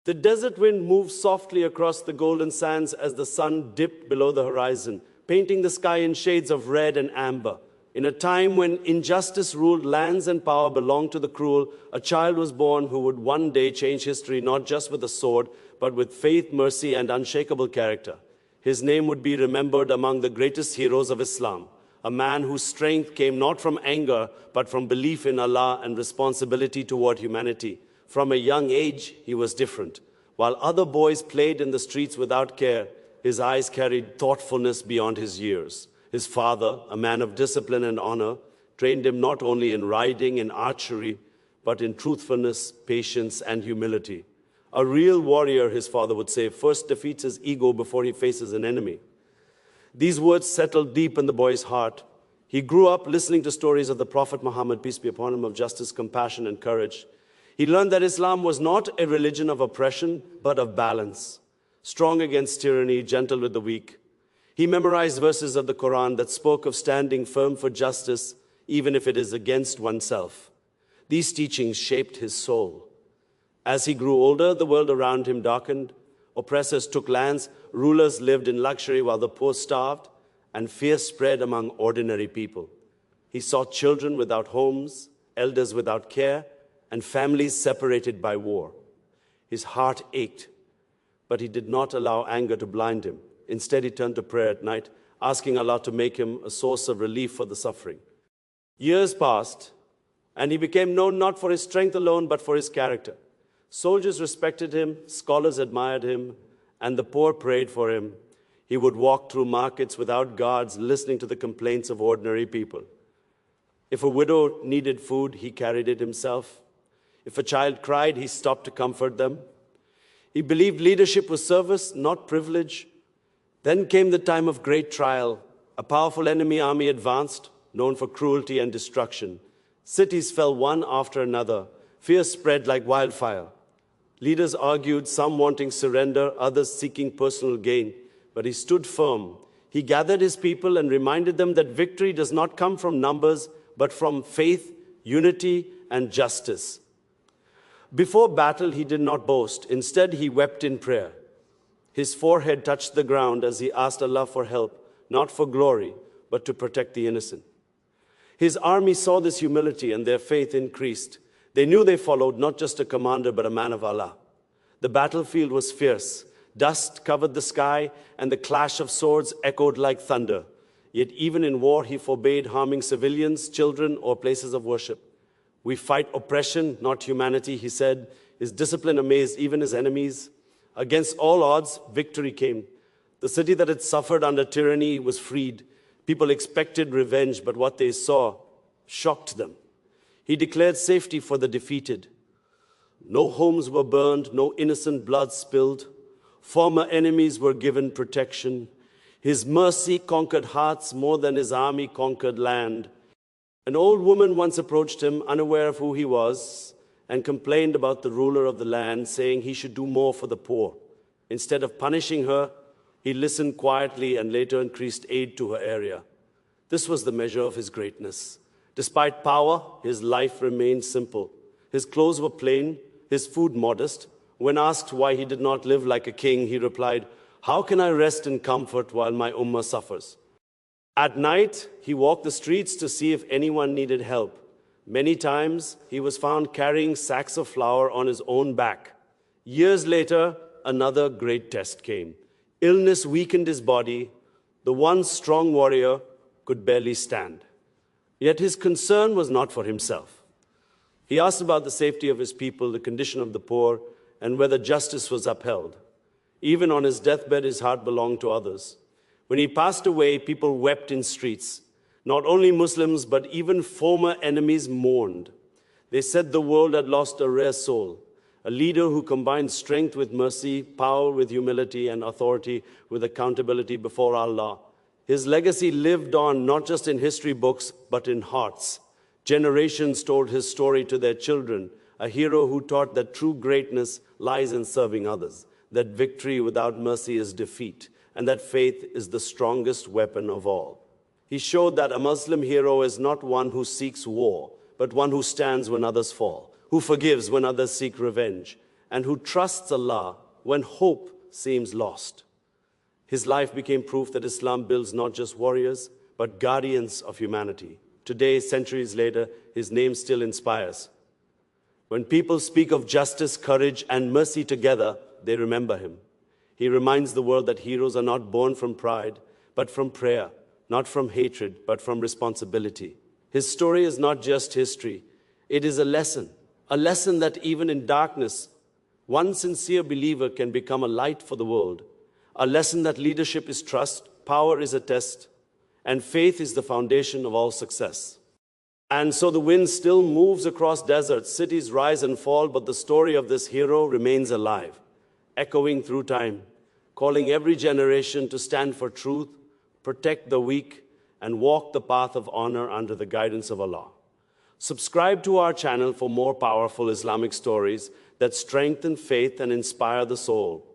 The desert wind moved softly across the golden sands as the sun dipped below the horizon, painting the sky in shades of red and amber. In a time when injustice ruled lands and power belonged to the cruel, a child was born who would one day change history not just with a sword, but with faith, mercy, and unshakable character. His name would be remembered among the greatest heroes of Islam, a man whose strength came not from anger, but from belief in Allah and responsibility toward humanity. From a young age, he was different. While other boys played in the streets without care, his eyes carried thoughtfulness beyond his years. His father, a man of discipline and honor, trained him not only in riding and archery, but in truthfulness, patience, and humility. A real warrior, his father would say, first defeats his ego before he faces an enemy. These words settled deep in the boy's heart. He grew up listening to stories of the Prophet Muhammad, peace be upon him, of justice, compassion, and courage. He learned that Islam was not a religion of oppression, but of balance, strong against tyranny, gentle with the weak. He memorized verses of the Quran that spoke of standing firm for justice, even if it is against oneself. These teachings shaped his soul. As he grew older, the world around him darkened. Oppressors took lands, rulers lived in luxury while the poor starved, and fear spread among ordinary people. He saw children without homes, elders without care, and families separated by war. His heart ached, but he did not allow anger to blind him. Instead, he turned to prayer at night, asking Allah to make him a source of relief for the suffering. Years passed, and he became known not for his strength alone, but for his character. Soldiers respected him, scholars admired him, and the poor prayed for him. He would walk through markets without guards, listening to the complaints of ordinary people. If a widow needed food, he carried it himself. If a child cried, he stopped to comfort them. He believed leadership was service, not privilege. Then came the time of great trial. A powerful enemy army advanced, known for cruelty and destruction. Cities fell one after another. Fear spread like wildfire. Leaders argued, some wanting surrender, others seeking personal gain. But he stood firm. He gathered his people and reminded them that victory does not come from numbers, but from faith, unity, and justice. Before battle, he did not boast. Instead, he wept in prayer. His forehead touched the ground as he asked Allah for help, not for glory, but to protect the innocent. His army saw this humility and their faith increased. They knew they followed not just a commander, but a man of Allah. The battlefield was fierce. Dust covered the sky, and the clash of swords echoed like thunder. Yet even in war, he forbade harming civilians, children, or places of worship. We fight oppression, not humanity, he said. His discipline amazed even his enemies. Against all odds, victory came. The city that had suffered under tyranny was freed. People expected revenge, but what they saw shocked them. He declared safety for the defeated. No homes were burned, no innocent blood spilled. Former enemies were given protection. His mercy conquered hearts more than his army conquered land. An old woman once approached him, unaware of who he was, and complained about the ruler of the land, saying he should do more for the poor. Instead of punishing her, he listened quietly and later increased aid to her area. This was the measure of his greatness. Despite power, his life remained simple. His clothes were plain, his food modest. When asked why he did not live like a king, he replied, "How can I rest in comfort while my ummah suffers?" At night, he walked the streets to see if anyone needed help. Many times, he was found carrying sacks of flour on his own back. Years later, another great test came. Illness weakened his body. The once strong warrior could barely stand. Yet his concern was not for himself. He asked about the safety of his people, the condition of the poor, and whether justice was upheld. Even on his deathbed, his heart belonged to others. When he passed away, people wept in streets. Not only Muslims, but even former enemies mourned. They said the world had lost a rare soul, a leader who combined strength with mercy, power with humility, and authority with accountability before Allah. His legacy lived on not just in history books, but in hearts. Generations told his story to their children, a hero who taught that true greatness lies in serving others, that victory without mercy is defeat, and that faith is the strongest weapon of all. He showed that a Muslim hero is not one who seeks war, but one who stands when others fall, who forgives when others seek revenge, and who trusts Allah when hope seems lost. His life became proof that Islam builds not just warriors, but guardians of humanity. Today, centuries later, his name still inspires. When people speak of justice, courage, and mercy together, they remember him. He reminds the world that heroes are not born from pride, but from prayer, not from hatred, but from responsibility. His story is not just history. It is a lesson that even in darkness, one sincere believer can become a light for the world. A lesson that leadership is trust, power is a test, and faith is the foundation of all success. And so the wind still moves across deserts, cities rise and fall, but the story of this hero remains alive, echoing through time, calling every generation to stand for truth, protect the weak, and walk the path of honor under the guidance of Allah. Subscribe to our channel for more powerful Islamic stories that strengthen faith and inspire the soul.